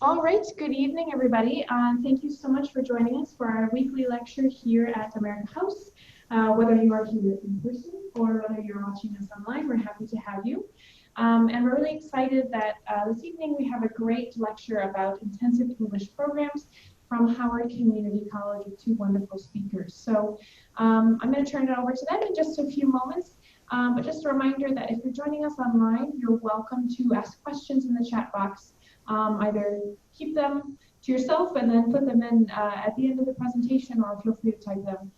All right, good evening, everybody. Thank you so much for joining us for our weekly lecture here at America House. Whether you are here in person or whether you're watching us online, we're happy to have you. And we're really excited that this evening we have a great lecture about intensive English programs from Howard Community College with two wonderful speakers. So I'm going to turn it over to them in just a few moments. But just a reminder that if you're joining us online, you're welcome to ask questions in the chat box. Either keep them to yourself and then put them in at the end of the presentation, or feel free to type them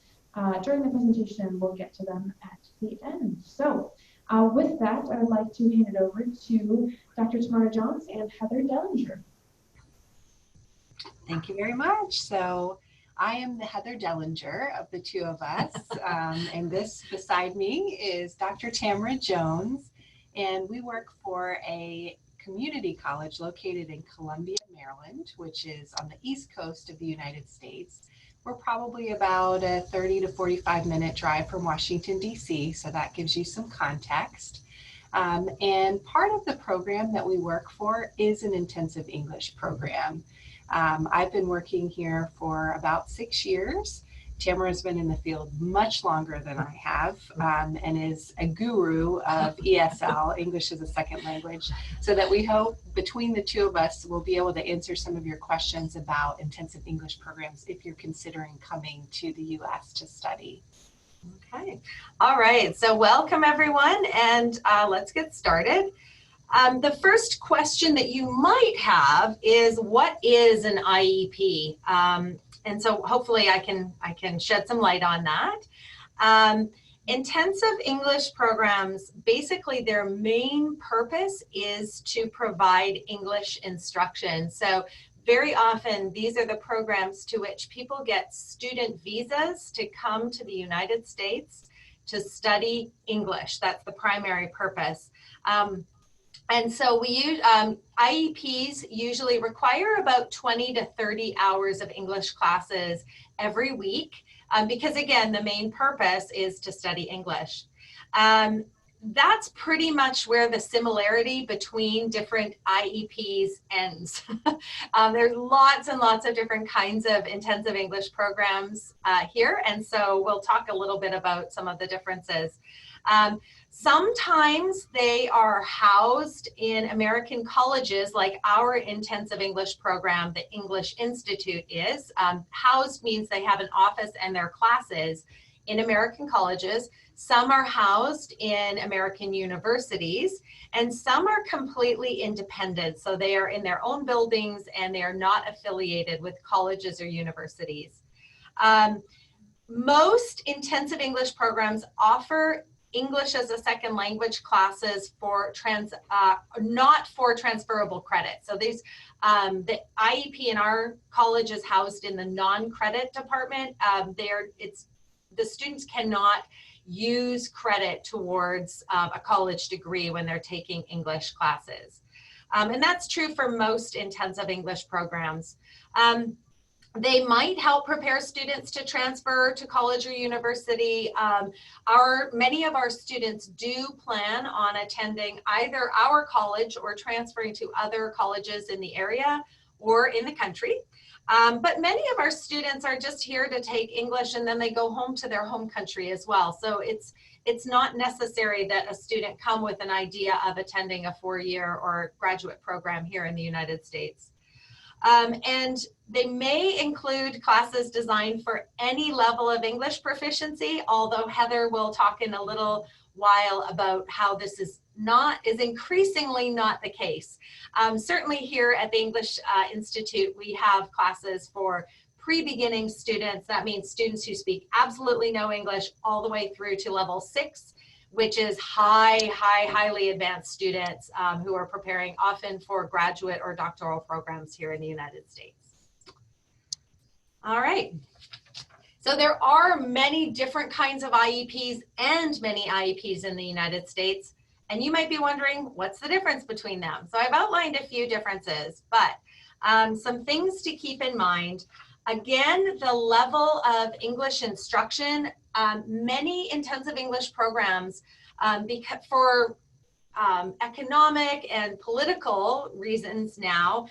during the presentation. We'll get to them at the end. So with that, I would like to hand it over to Dr. Tamara Jones and Heather Dellinger. Thank you very much. So I am the Heather Dellinger of the two of us, and this beside me is Dr. Tamara Jones, and we work for a community college located in Columbia, Maryland, which is on the east coast of the United States. We're probably about a 30 to 45-minute drive from Washington, D.C., so that gives you some context. And part of the program that we work for is an intensive English program. I've been working here for about 6 years. Tamara's been in the field much longer than I have, and is a guru of ESL, English as a Second Language, so that we hope between the two of us we'll be able to answer some of your questions about intensive English programs if you're considering coming to the U.S. to study. Okay. All right. So welcome, everyone, and let's get started. The first question that you might have is, what is an IEP? And so hopefully I can shed some light on that. Intensive English programs, basically their main purpose is to provide English instruction. So very often these are the programs to which people get student visas to come to the United States to study English. That's the primary purpose. And so we use, IEPs usually require about 20 to 30 hours of English classes every week, because again, the main purpose is to study English. That's pretty much where the similarity between different IEPs ends. There's lots and lots of different kinds of intensive English programs here, and so we'll talk a little bit about some of the differences. Sometimes they are housed in American colleges, like our intensive English program, the English Institute is. Housed means they have an office and their classes in American colleges. Some are housed in American universities, and some are completely independent. So they are in their own buildings and they are not affiliated with colleges or universities. Most intensive English programs offer English as a Second Language classes for not for transferable credit. So these, the IEP in our college is housed in the non-credit department. The students cannot use credit towards a college degree when they're taking English classes. And that's true for most intensive English programs. They might help prepare students to transfer to college or university. Many of our students do plan on attending either our college or transferring to other colleges in the area or in the country. But many of our students are just here to take English and then they go home to their home country as well. So it's not necessary that a student come with an idea of attending a 4-year or graduate program here in the United States. And they may include classes designed for any level of English proficiency, although Heather will talk in a little while about how this is increasingly not the case. Certainly here at the English Institute, we have classes for pre-beginning students. That means students who speak absolutely no English all the way through to level 6, which is highly advanced students who are preparing often for graduate or doctoral programs here in the United States. All right. So there are many different kinds of IEPs and many IEPs in the United States. And you might be wondering, what's the difference between them? So I've outlined a few differences, but some things to keep in mind. Again, the level of English instruction, many intensive English programs, for economic and political reasons now,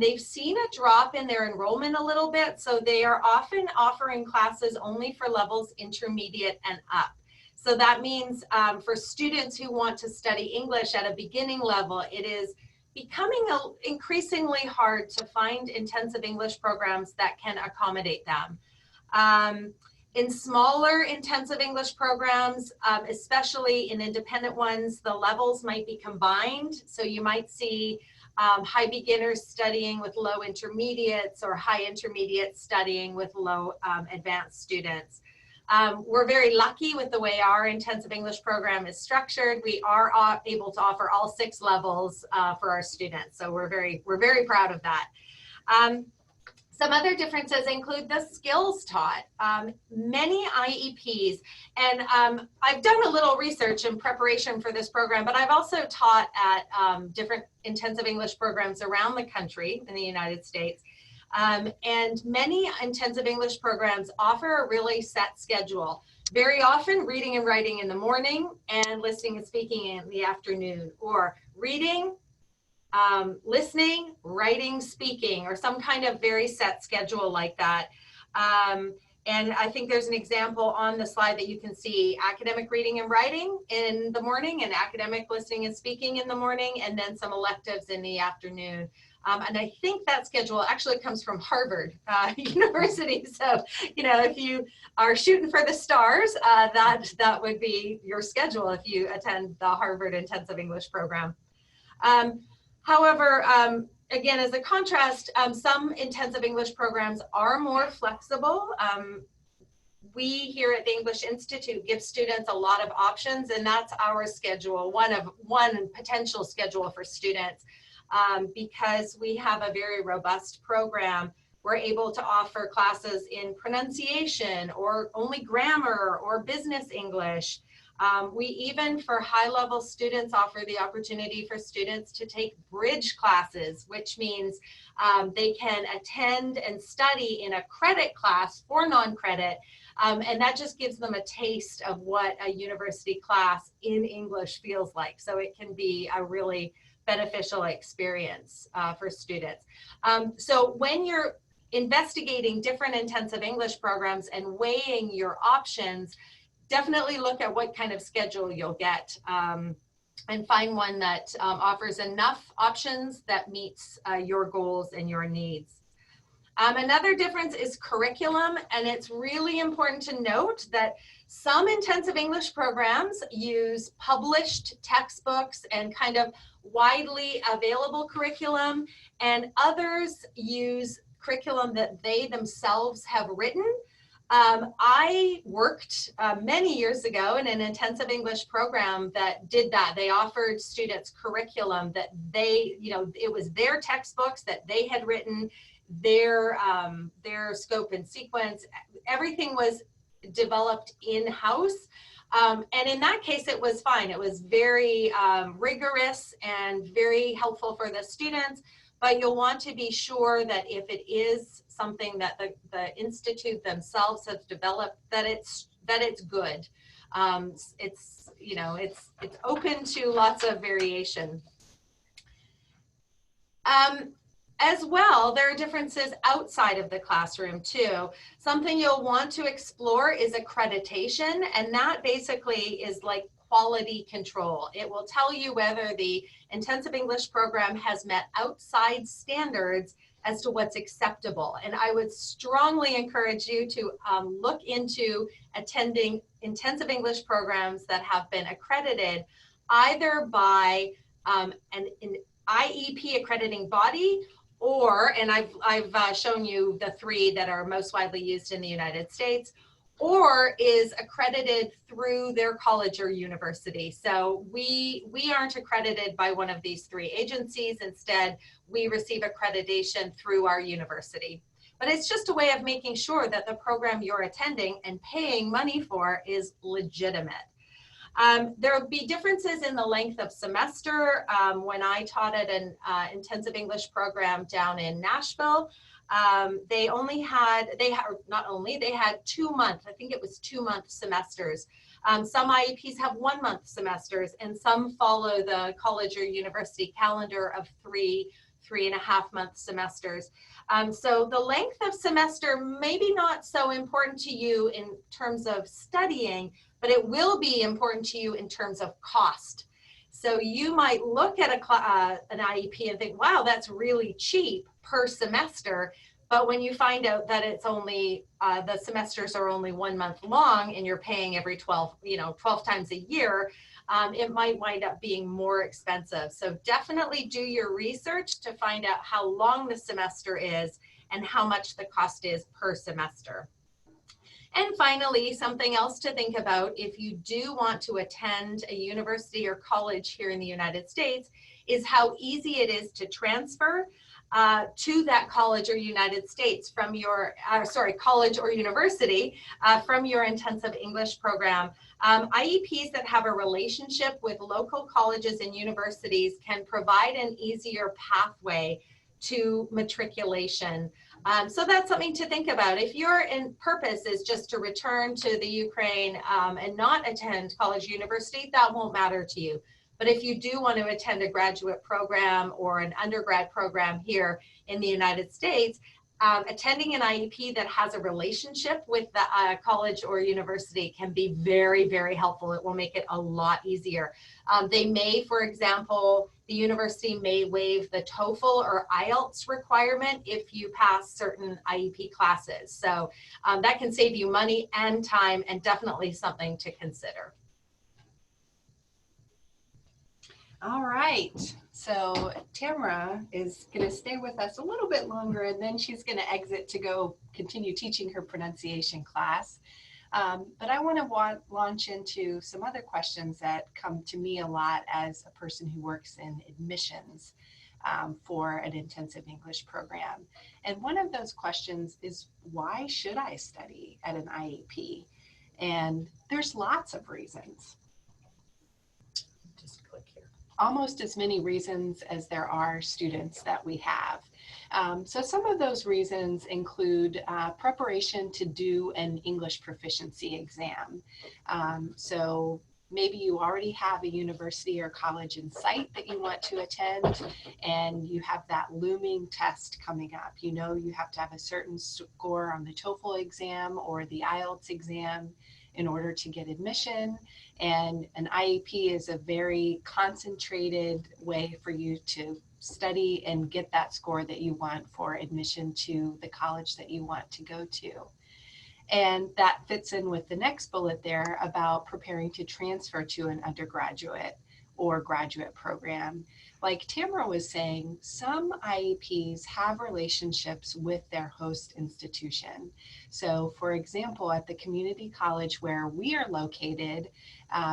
they've seen a drop in their enrollment a little bit. So they are often offering classes only for levels intermediate and up. So that means for students who want to study English at a beginning level, it is becoming increasingly hard to find intensive English programs that can accommodate them. In smaller intensive English programs, especially in independent ones, the levels might be combined. So you might see high beginners studying with low intermediates, or high intermediates studying with low advanced students. We're very lucky with the way our intensive English program is structured. We are able to offer all 6 levels for our students. So we're very proud of that. Some other differences include the skills taught. Many IEPs, and I've done a little research in preparation for this program, but I've also taught at different intensive English programs around the country in the United States. And many intensive English programs offer a really set schedule. Very often reading and writing in the morning and listening and speaking in the afternoon, or reading, listening, writing, speaking, or some kind of very set schedule like that. And I think there's an example on the slide that you can see: academic reading and writing in the morning, and academic listening and speaking in the morning, and then some electives in the afternoon. And I think that schedule actually comes from Harvard University. So, you know, if you are shooting for the stars, that would be your schedule if you attend the Harvard Intensive English program. However, again, as a contrast, some intensive English programs are more flexible. We here at the English Institute give students a lot of options, and that's our schedule, one potential schedule for students. Because we have a very robust program, we're able to offer classes in pronunciation, or only grammar, or business English. We even, for high-level students, offer the opportunity for students to take bridge classes, which means they can attend and study in a credit class for non-credit, and that just gives them a taste of what a university class in English feels like. So it can be a really beneficial experience for students. So when you're investigating different intensive English programs and weighing your options, definitely look at what kind of schedule you'll get, and find one that offers enough options that meets your goals and your needs. Another difference is curriculum, and it's really important to note that some intensive English programs use published textbooks and kind of widely available curriculum, and others use curriculum that they themselves have written. I worked many years ago in an intensive English program that did that. They offered students curriculum that they, you know, it was their textbooks that they had written, their scope and sequence, everything was developed in-house. And in that case, it was fine. It was very rigorous and very helpful for the students, but you'll want to be sure that if it is something that the Institute themselves has developed, that it's good. It's, you know, it's open to lots of variation. As well, there are differences outside of the classroom too. Something you'll want to explore is accreditation, and that basically is like quality control. It will tell you whether the intensive English program has met outside standards as to what's acceptable. And I would strongly encourage you to look into attending intensive English programs that have been accredited either by an IEP accrediting body, or, and I've shown you the 3 that are most widely used in the United States, or is accredited through their college or university. So we aren't accredited by one of these 3 agencies. Instead, we receive accreditation through our university. But it's just a way of making sure that the program you're attending and paying money for is legitimate. There will be differences in the length of semester. When I taught at an intensive English program down in Nashville, they had 2 months, I think it was 2-month semesters. Some IEPs have 1 month semesters, and some follow the college or university calendar of 3.5 month semesters. So the length of semester may be not so important to you in terms of studying, but it will be important to you in terms of cost. So you might look at an IEP and think, wow, that's really cheap per semester. But when you find out that it's only, the semesters are only 1 month long and you're paying every 12 times a year, it might wind up being more expensive. So definitely do your research to find out how long the semester is and how much the cost is per semester. And finally, something else to think about if you do want to attend a university or college here in the United States is how easy it is to transfer to that college or United States from your, college or university from your intensive English program. IEPs that have a relationship with local colleges and universities can provide an easier pathway to matriculation. So that's something to think about. If your purpose is just to return to the Ukraine and not attend college or university, that won't matter to you. But if you do want to attend a graduate program or an undergrad program here in the United States, attending an IEP that has a relationship with the college or university can be very, very helpful. It will make it a lot easier. They may, for example, the university may waive the TOEFL or IELTS requirement if you pass certain IEP classes. So that can save you money and time, and definitely something to consider. All right, so Tamara is going to stay with us a little bit longer, and then she's going to exit to go continue teaching her pronunciation class. But I want to launch into some other questions that come to me a lot as a person who works in admissions for an intensive English program. And one of those questions is, why should I study at an IEP? And there's lots of reasons. Just click here. Almost as many reasons as there are students that we have. So some of those reasons include preparation to do an English proficiency exam. So maybe you already have a university or college in sight that you want to attend, and you have that looming test coming up. You know you have to have a certain score on the TOEFL exam or the IELTS exam in order to get admission, and an IEP is a very concentrated way for you to study and get that score that you want for admission to the college that you want to go to. And that fits in with the next bullet there about preparing to transfer to an undergraduate or graduate program. Like Tamara was saying, some IEPs have relationships with their host institution. So for example, at the community college where we are located,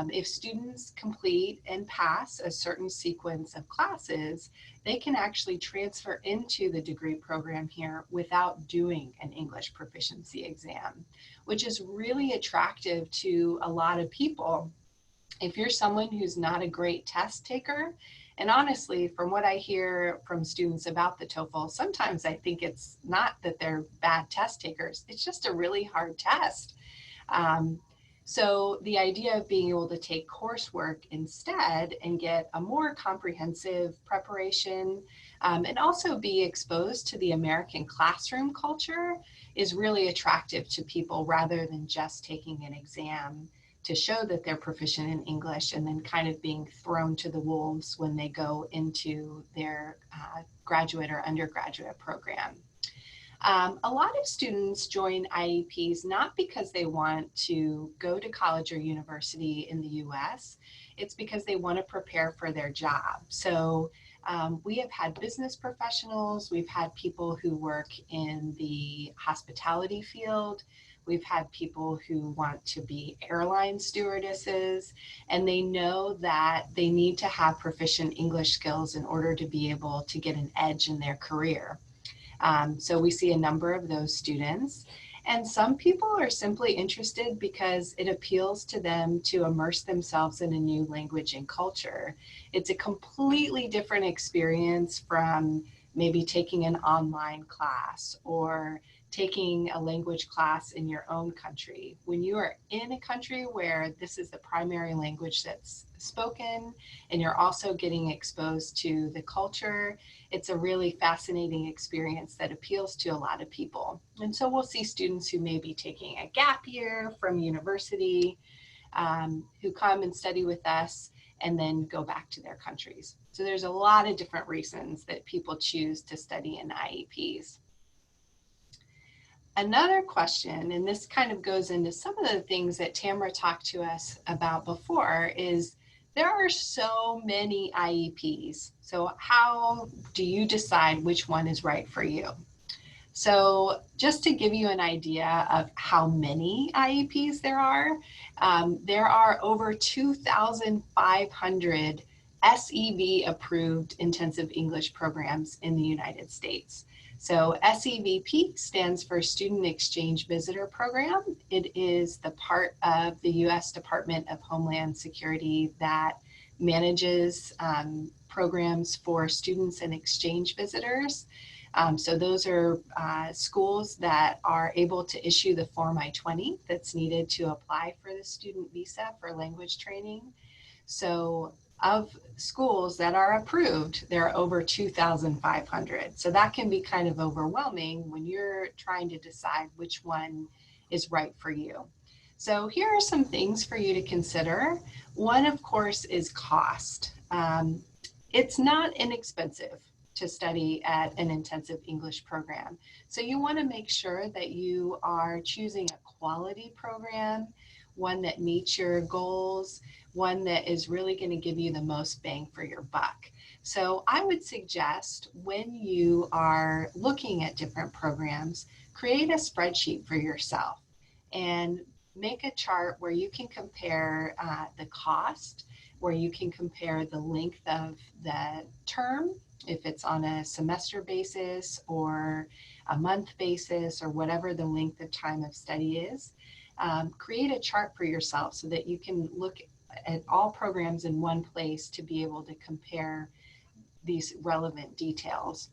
if students complete and pass a certain sequence of classes, they can actually transfer into the degree program here without doing an English proficiency exam, which is really attractive to a lot of people. If you're someone who's not a great test taker, and honestly, from what I hear from students about the TOEFL, sometimes I think it's not that they're bad test takers, it's just a really hard test. So the idea of being able to take coursework instead and get a more comprehensive preparation and also be exposed to the American classroom culture is really attractive to people, rather than just taking an exam to show that they're proficient in English and then kind of being thrown to the wolves when they go into their graduate or undergraduate program. A lot of students join IEPs not because they want to go to college or university in the US, it's because they want to prepare for their job. So we have had business professionals, we've had people who work in the hospitality field, we've had people who want to be airline stewardesses, and they know that they need to have proficient English skills in order to be able to get an edge in their career. So we see a number of those students, and some people are simply interested because it appeals to them to immerse themselves in a new language and culture. It's a completely different experience from maybe taking an online class or taking a language class in your own country. When you are in a country where this is the primary language that's spoken and you're also getting exposed to the culture, it's a really fascinating experience that appeals to a lot of people. And so we'll see students who may be taking a gap year from university who come and study with us and then go back to their countries. So there's a lot of different reasons that people choose to study in IEPs. Another question, and this kind of goes into some of the things that Tamara talked to us about before, is there are so many IEPs. So how do you decide which one is right for you? So just to give you an idea of how many IEPs there are over 2,500 SEV approved intensive English programs in the United States. So SEVP stands for Student Exchange Visitor Program. It is the part of the U.S. Department of Homeland Security that manages programs for students and exchange visitors. So those are schools that are able to issue the Form I-20 that's needed to apply for the student visa for language training. So of schools that are approved, there are over 2,500. So that can be kind of overwhelming when you're trying to decide which one is right for you. So here are some things for you to consider. One, of course, is cost. It's not inexpensive to study at an intensive English program. So you want to make sure that you are choosing a quality program, one that meets your goals, one that is really going to give you the most bang for your buck. So I would suggest when you are looking at different programs, create a spreadsheet for yourself and make a chart where you can compare the cost, where you can compare the length of the term, if it's on a semester basis or a month basis or whatever the length of time of study is. Create a chart for yourself so that you can look at all programs in one place to be able to compare these relevant details.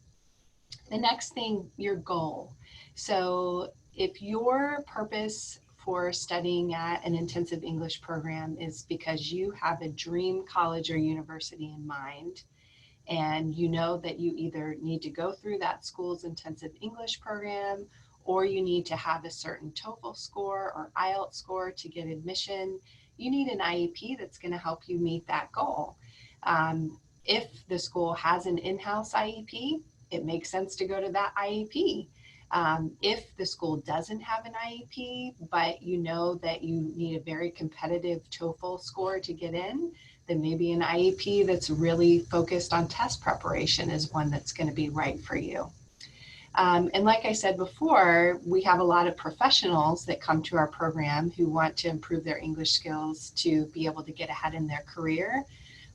The next thing, your goal. So if your purpose for studying at an intensive English program is because you have a dream college or university in mind, and you know that you either need to go through that school's intensive English program or you need to have a certain TOEFL score or IELTS score to get admission, you need an IEP that's going to help you meet that goal. If the school has an in-house IEP, it makes sense to go to that IEP. If the school doesn't have an IEP, but you know that you need a very competitive TOEFL score to get in, then maybe an IEP that's really focused on test preparation is one that's going to be right for you. And like I said before, we have a lot of professionals that come to our program who want to improve their English skills to be able to get ahead in their career.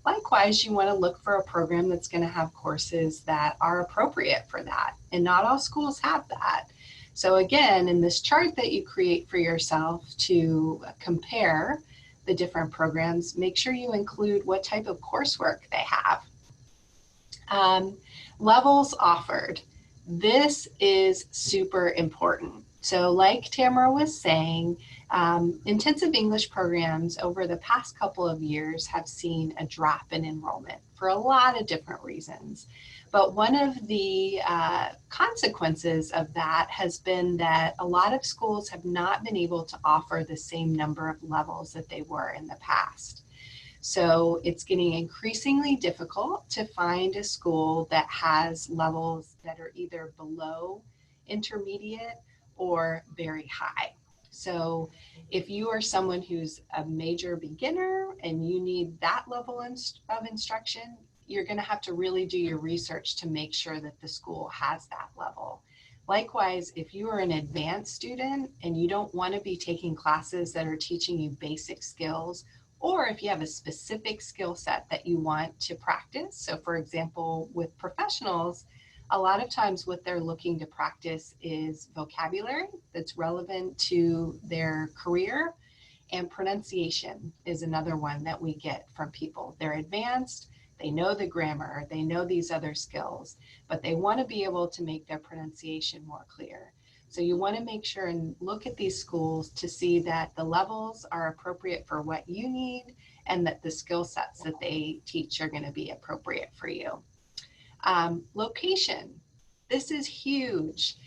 Likewise, you want to look for a program that's going to have courses that are appropriate for that. And not all schools have that. So again, in this chart that you create for yourself to compare the different programs, make sure you include what type of coursework they have. Levels offered. This is super important. So like Tamara was saying, intensive English programs over the past couple of years have seen a drop in enrollment for a lot of different reasons. But one of the consequences of that has been that a lot of schools have not been able to offer the same number of levels that they were in the past. So it's getting increasingly difficult to find a school that has levels that are either below intermediate or very high. So if you are someone who's a major beginner and you need that level of instruction, you're going to have to really do your research to make sure that the school has that level. Likewise, if you are an advanced student and you don't want to be taking classes that are teaching you basic skills, or if you have a specific skill set that you want to practice. So for example, with professionals, a lot of times what they're looking to practice is vocabulary that's relevant to their career, and pronunciation is another one that we get from people. They're advanced, they know the grammar, they know these other skills, but they want to be able to make their pronunciation more clear. So you want to make sure and look at these schools to see that the levels are appropriate for what you need and that the skill sets that they teach are going to be appropriate for you. Location. This is huge.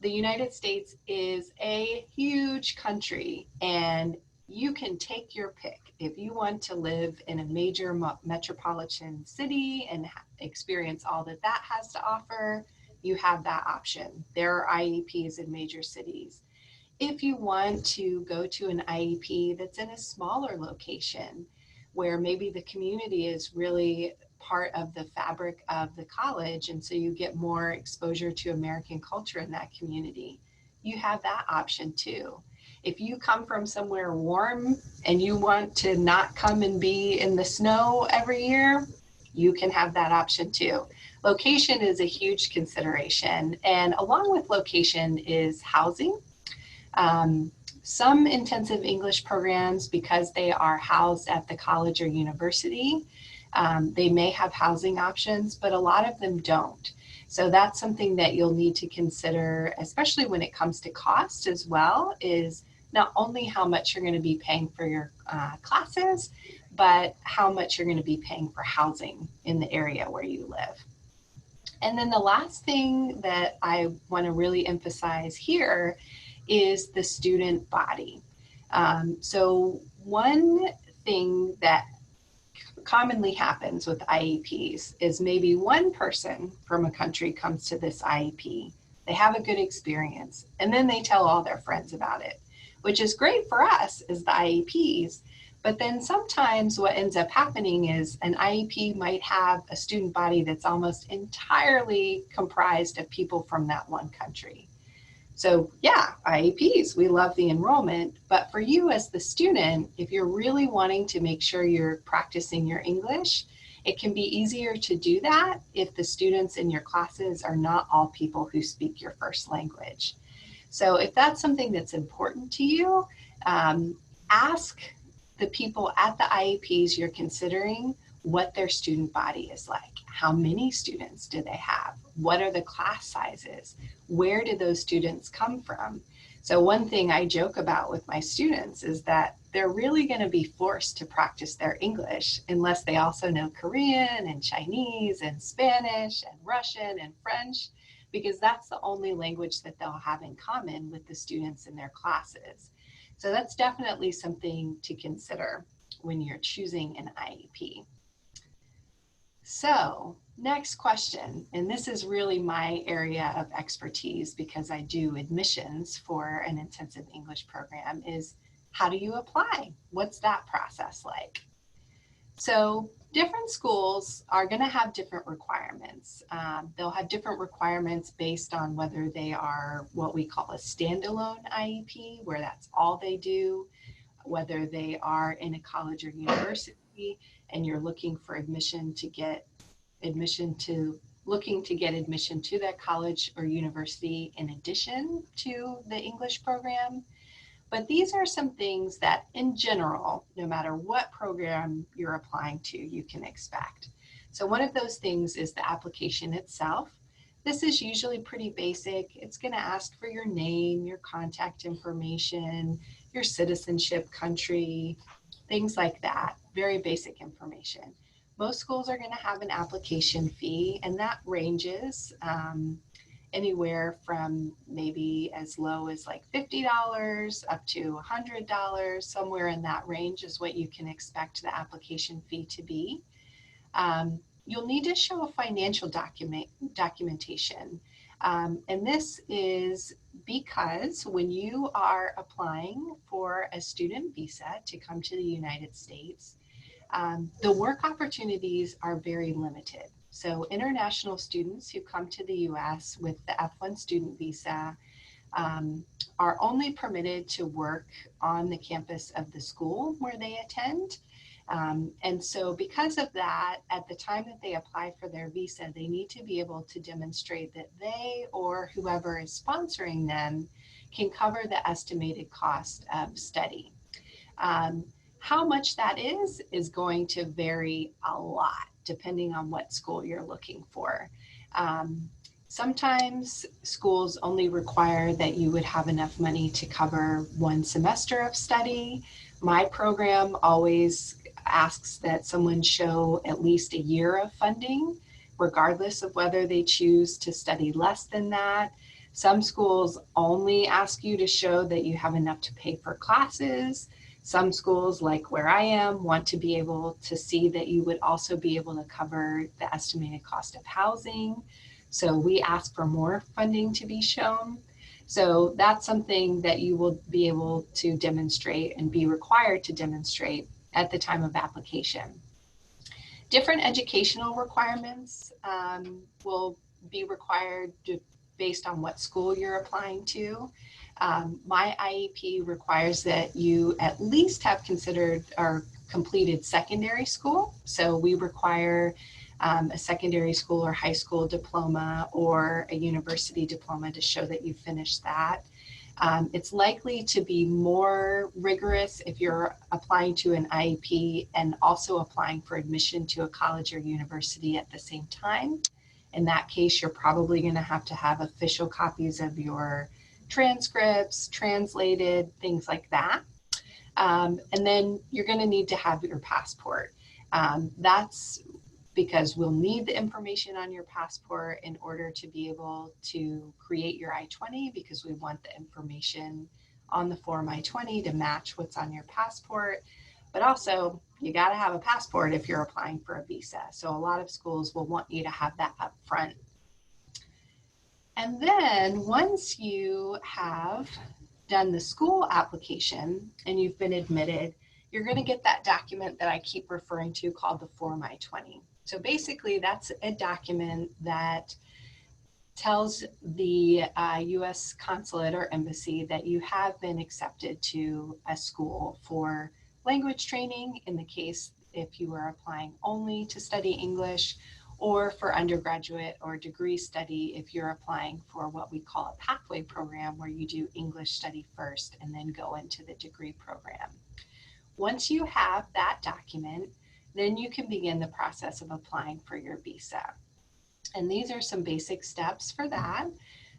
The United States is a huge country, and you can take your pick. If you want to live in a major metropolitan city and experience all that that has to offer, you have that option. There are IEPs in major cities. If you want to go to an IEP that's in a smaller location, where maybe the community is really part of the fabric of the college, and so you get more exposure to American culture in that community, you have that option too. If you come from somewhere warm and you want to not come and be in the snow every year, you can have that option too. Location is a huge consideration, and along with location is housing. Some intensive English programs, because they are housed at the college or university, they may have housing options, but a lot of them don't. So that's something that you'll need to consider, especially when it comes to cost as well, is not only how much you're going to be paying for your classes, but how much you're going to be paying for housing in the area where you live. And then the last thing that I want to really emphasize here is the student body. So one thing that commonly happens with IEPs is maybe one person from a country comes to this IEP, they have a good experience, and then they tell all their friends about it, which is great for us as the IEPs. But then sometimes what ends up happening is an IEP might have a student body that's almost entirely comprised of people from that one country. So yeah, IEPs, we love the enrollment, but for you as the student, if you're really wanting to make sure you're practicing your English, it can be easier to do that if the students in your classes are not all people who speak your first language. So if that's something that's important to you, ask the people at the IEPs you're considering what their student body is like. How many students do they have? What are the class sizes? Where do those students come from? So one thing I joke about with my students is that they're really going to be forced to practice their English unless they also know Korean and Chinese and Spanish and Russian and French, because that's the only language that they'll have in common with the students in their classes. So that's definitely something to consider when you're choosing an IEP. So next question, and this is really my area of expertise because I do admissions for an intensive English program, is how do you apply? What's that process like? So different schools are going to have different requirements. They'll have different requirements based on whether they are what we call a standalone IEP, where that's all they do, whether they are in a college or university and you're looking for admission to get admission to that college or university in addition to the English program. But these are some things that in general, no matter what program you're applying to, you can expect. So one of those things is the application itself. This is usually pretty basic. It's going to ask for your name, your contact information, your citizenship country, things like that. Very basic information. Most schools are going to have an application fee, and that ranges anywhere from maybe as low as like $50 up to $100. Somewhere in that range is what you can expect the application fee to be. You'll need to show a financial documentation. And this is because when you are applying for a student visa to come to the United States, the work opportunities are very limited. So international students who come to the US with the F1 student visa are only permitted to work on the campus of the school where they attend. And so because of that, at the time that they apply for their visa, they need to be able to demonstrate that they or whoever is sponsoring them can cover the estimated cost of study. How much that is going to vary a lot depending on what school you're looking for. Sometimes schools only require that you would have enough money to cover one semester of study. My program always asks that someone show at least a year of funding, regardless of whether they choose to study less than that. Some schools only ask you to show that you have enough to pay for classes. Some schools, like where I am, want to be able to see that you would also be able to cover the estimated cost of housing. So we ask for more funding to be shown. So that's something that you will be able to demonstrate and be required to demonstrate at the time of application. Different educational requirements will be required based on what school you're applying to. My IEP requires that you at least have considered or completed secondary school. So we require a secondary school or high school diploma or a university diploma to show that you finished that. It's likely to be more rigorous if you're applying to an IEP and also applying for admission to a college or university at the same time. In that case, you're probably going to have official copies of your transcripts, translated, things like that. And then you're going to need to have your passport. That's because we'll need the information on your passport in order to be able to create your I-20, because we want the information on the form I-20 to match what's on your passport. But also, you got to have a passport if you're applying for a visa. So a lot of schools will want you to have that up front. And then once you have done the school application and you've been admitted, you're going to get that document that I keep referring to called the Form I-20. So basically, that's a document that tells the U.S. consulate or embassy that you have been accepted to a school for language training, in the case if you are applying only to study English, or for undergraduate or degree study if you're applying for what we call a pathway program, where you do English study first and then go into the degree program. Once you have that document, then you can begin the process of applying for your visa. And these are some basic steps for that.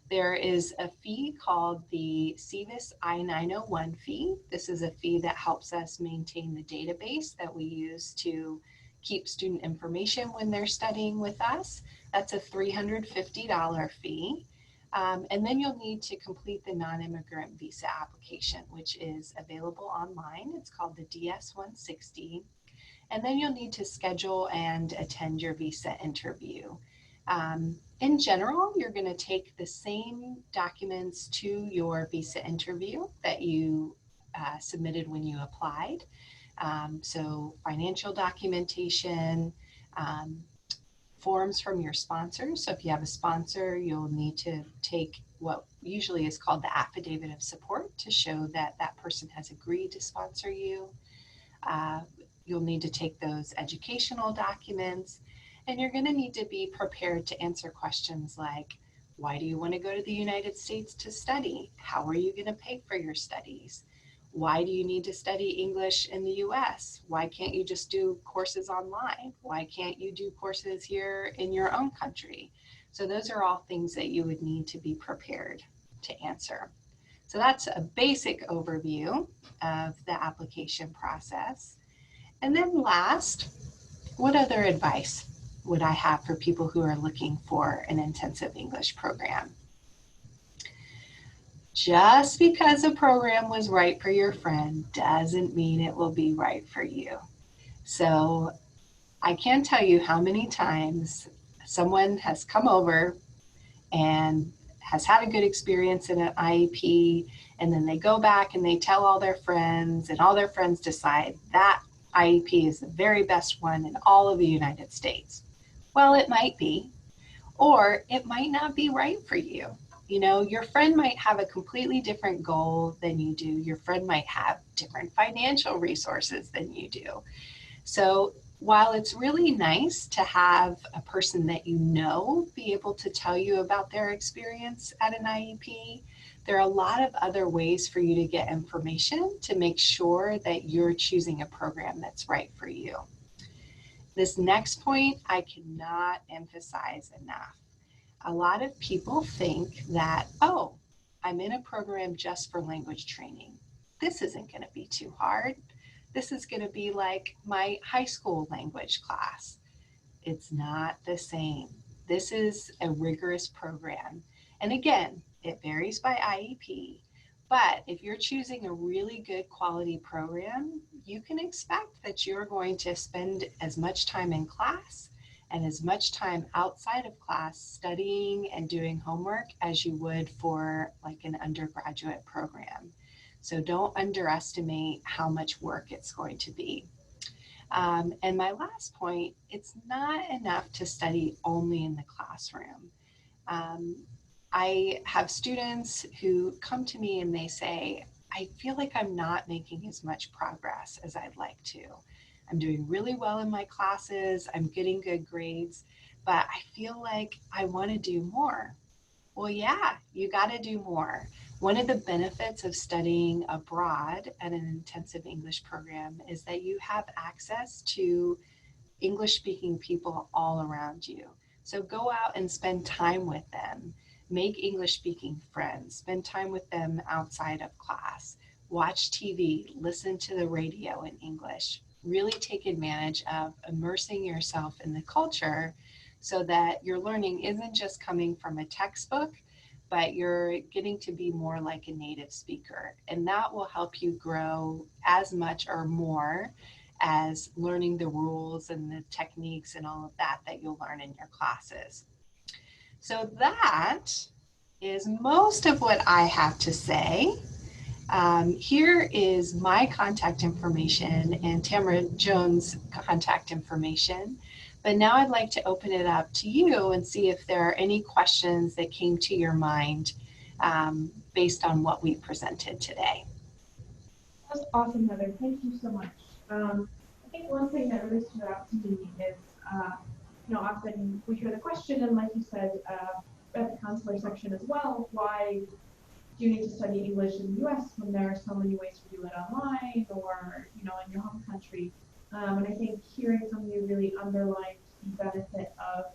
There is a fee called the CVIS I-901 fee. This is a fee that helps us maintain the database that we use to keep student information when they're studying with us. That's a $350 fee. And then you'll need to complete the non-immigrant visa application, which is available online. It's called the DS-160. And then you'll need to schedule and attend your visa interview. In general, you're going to take the same documents to your visa interview that you submitted when you applied. So financial documentation, forms from your sponsors. So if you have a sponsor, you'll need to take what usually is called the affidavit of support to show that that person has agreed to sponsor you. You'll need to take those educational documents, and you're going to need to be prepared to answer questions like, why do you want to go to the United States to study? How are you going to pay for your studies? Why do you need to study English in the US? Why can't you just do courses online? Why can't you do courses here in your own country? So those are all things that you would need to be prepared to answer. So that's a basic overview of the application process. And then last, what other advice would I have for people who are looking for an intensive English program? Just because a program was right for your friend doesn't mean it will be right for you. So I can't tell you how many times someone has come over and has had a good experience in an IEP, and then they go back and they tell all their friends, and all their friends decide that IEP is the very best one in all of the United States. Well, it might be, or it might not be right for you. You know, your friend might have a completely different goal than you do. Your friend might have different financial resources than you do. So while it's really nice to have a person that you know be able to tell you about their experience at an IEP, there are a lot of other ways for you to get information to make sure that you're choosing a program that's right for you. This next point I cannot emphasize enough. A lot of people think that, oh, I'm in a program just for language training. This isn't going to be too hard. This is going to be like my high school language class. It's not the same. This is a rigorous program. And again, it varies by IEP. But if you're choosing a really good quality program, you can expect that you're going to spend as much time in class and as much time outside of class studying and doing homework as you would for like an undergraduate program. So don't underestimate how much work it's going to be. And my last point, it's not enough to study only in the classroom. I have students who come to me and they say, I feel like I'm not making as much progress as I'd like to. I'm doing really well in my classes, I'm getting good grades, but I feel like I want to do more. Well, yeah, you got to do more. One of the benefits of studying abroad at an intensive English program is that you have access to English-speaking people all around you. So go out and spend time with them. Make English-speaking friends. Spend time with them outside of class. Watch TV. Listen to the radio in English. Really take advantage of immersing yourself in the culture so that your learning isn't just coming from a textbook, but you're getting to be more like a native speaker. And that will help you grow as much or more as learning the rules and the techniques and all of that you'll learn in your classes. So that is most of what I have to say. Here is my contact information and Tamara Jones' contact information. But now I'd like to open it up to you and see if there are any questions that came to your mind based on what we presented today. That's awesome, Heather. Thank you so much. I think one thing that really stood out to me is, often we hear the question, and like you said, at the counselor section as well, why do you need to study English in the U.S. when there are so many ways to do it online or, in your home country? And I think hearing from you really underlined the benefit of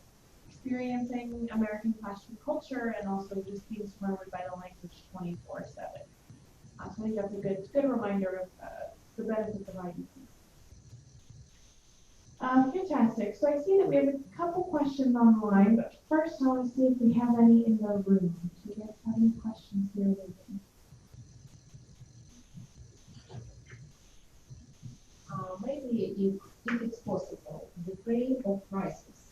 experiencing American classroom culture and also just being surrounded by the language 24/7. So I think that's a good reminder of the benefits of IEPs. Fantastic. So I see that we have a couple questions online, but first I want to see if we have any in the room. Do you guys have any questions here with me? Maybe if it's possible, the grade of prices,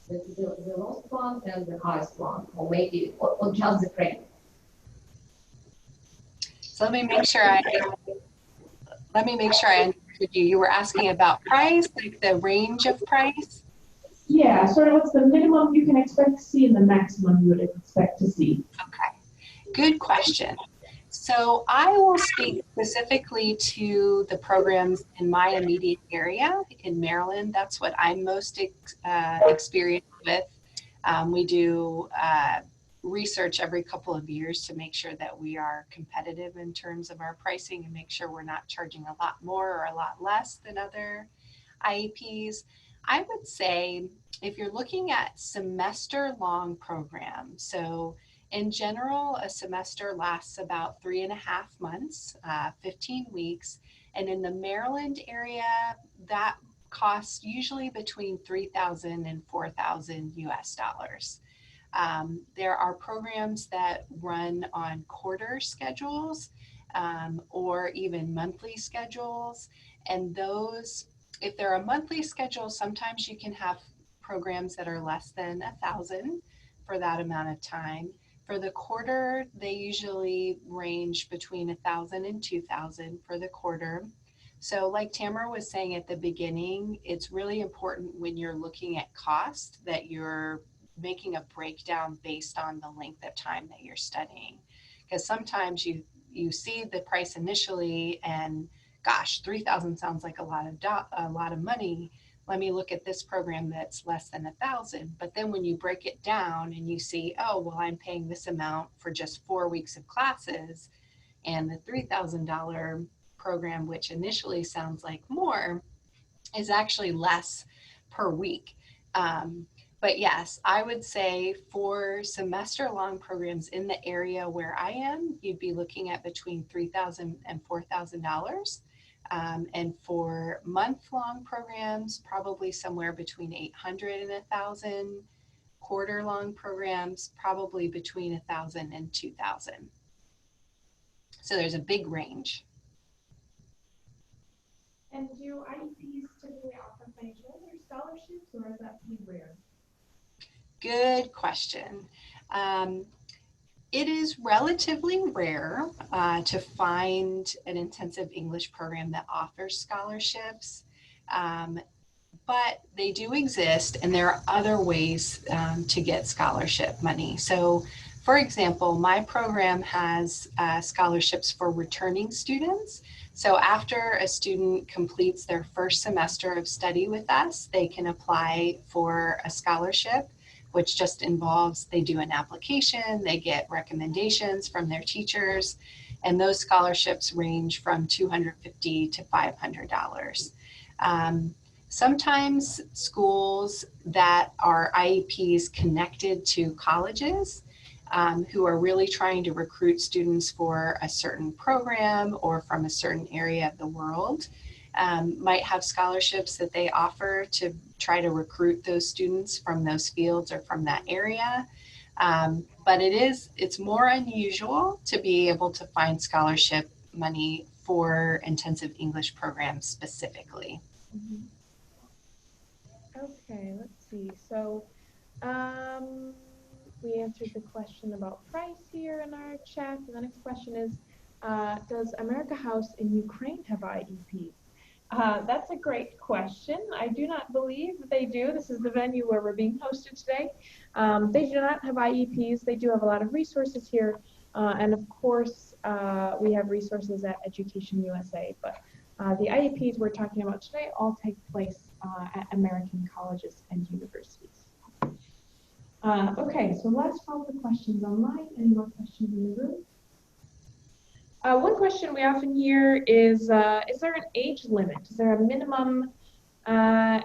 the lowest one and the highest one, or maybe or just the grade. So let me make sure I understood you. You were asking about price, like the range of price? Yeah, sort of what's the minimum you can expect to see and the maximum you would expect to see. Okay, good question. So I will speak specifically to the programs in my immediate area in Maryland. That's what I'm most experienced with. We do research every couple of years to make sure that we are competitive in terms of our pricing and make sure we're not charging a lot more or a lot less than other IEPs. I would say if you're looking at semester-long programs, so in general, a semester lasts about 3.5 months, 15 weeks, and in the Maryland area, that costs usually between $3,000 and $4,000 US. There are programs that run on quarter schedules or even monthly schedules, and those, if they're a monthly schedule, sometimes you can have programs that are less than 1,000 for that amount of time. For the quarter, they usually range between 1,000 and 2,000 for the quarter. So like Tamara was saying at the beginning, it's really important when you're looking at cost that you're making a breakdown based on the length of time that you're studying. Because sometimes you see the price initially and gosh, 3,000 sounds like a lot of money. Let me look at this program that's less than 1,000. But then when you break it down and you see, oh, well, I'm paying this amount for just 4 weeks of classes, and the $3,000 program, which initially sounds like more, is actually less per week. But yes, I would say for semester-long programs in the area where I am, you'd be looking at between $3,000 and $4,000. And for month-long programs, probably somewhere between $800 and $1,000. Quarter-long programs, probably between $1,000 and $2,000. So there's a big range. And do IEPs typically offer financial aid or scholarships, or is that pretty rare? Good question. It is relatively rare to find an intensive English program that offers scholarships, but they do exist, and there are other ways to get scholarship money. So, for example, my program has scholarships for returning students. So after a student completes their first semester of study with us, they can apply for a scholarship, which just involves they do an application, they get recommendations from their teachers, and those scholarships range from $250 to $500. Sometimes schools that are IEPs connected to colleges who are really trying to recruit students for a certain program or from a certain area of the world might have scholarships that they offer to try to recruit those students from those fields or from that area. But it's more unusual to be able to find scholarship money for intensive English programs specifically. Mm-hmm. Okay, let's see. So we answered the question about price here in our chat. And the next question is, does America House in Ukraine have IEPs? That's a great question. I do not believe they do. This is the venue where we're being hosted today. They do not have IEPs. They do have a lot of resources here. And of course, we have resources at Education USA. But the IEPs we're talking about today all take place at American colleges and universities. Okay, so let's follow the questions online. Any more questions in the room? One question we often hear is there an age limit? Is there a minimum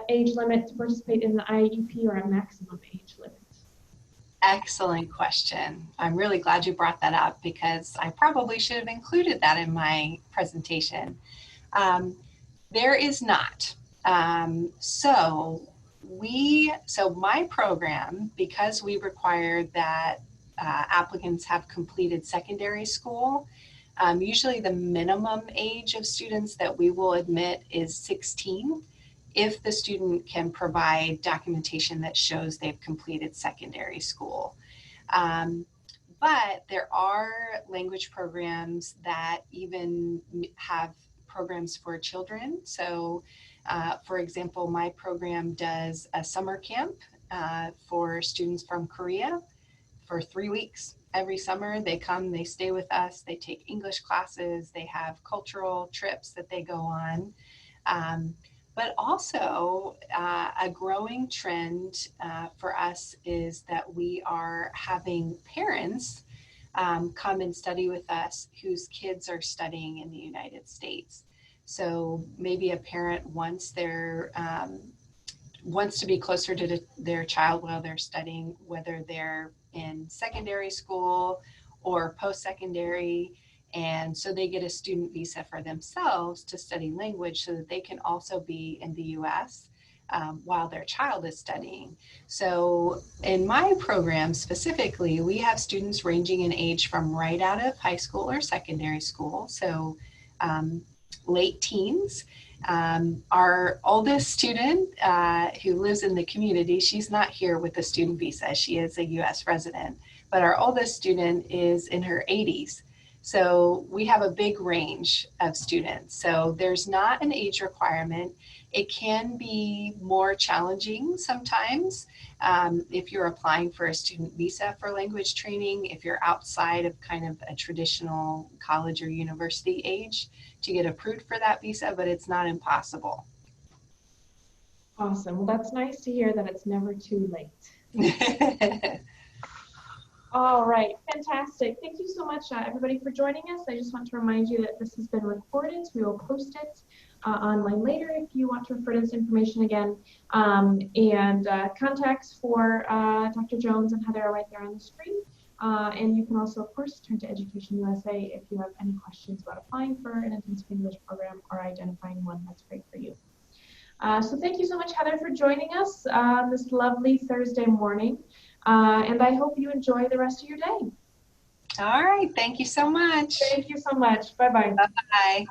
age limit to participate in the IEP or a maximum age limit? Excellent question. I'm really glad you brought that up because I probably should have included that in my presentation. There is not. So my program, because we require that applicants have completed secondary school, usually the minimum age of students that we will admit is 16 if the student can provide documentation that shows they've completed secondary school. But there are language programs that even have programs for children. So for example, my program does a summer camp for students from Korea for 3 weeks. Every summer they come, they stay with us, they take English classes, they have cultural trips that they go on. But also a growing trend for us is that we are having parents come and study with us whose kids are studying in the United States. So maybe a parent wants to be closer to their child while they're studying, whether they're in secondary school or post-secondary. And so they get a student visa for themselves to study language so that they can also be in the US while their child is studying. So in my program specifically, we have students ranging in age from right out of high school or secondary school. So late teens. Our oldest student who lives in the community, she's not here with a student visa. She is a US resident, but our oldest student is in her 80s. So we have a big range of students. So there's not an age requirement. It can be more challenging sometimes if you're applying for a student visa for language training, if you're outside of kind of a traditional college or university age to get approved for that visa, but it's not impossible. Awesome. Well, that's nice to hear that it's never too late. All right, fantastic. Thank you so much, everybody, for joining us. I just want to remind you that this has been recorded, so we will post it online later if you want to refer to this information again. Contacts for Dr. Jones and Heather are right there on the screen. And you can also, of course, turn to Education USA if you have any questions about applying for an intensive English program or identifying one that's great for you. So thank you so much, Heather, for joining us this lovely Thursday morning. And I hope you enjoy the rest of your day. All right. Thank you so much. Thank you so much. Bye-bye. Bye.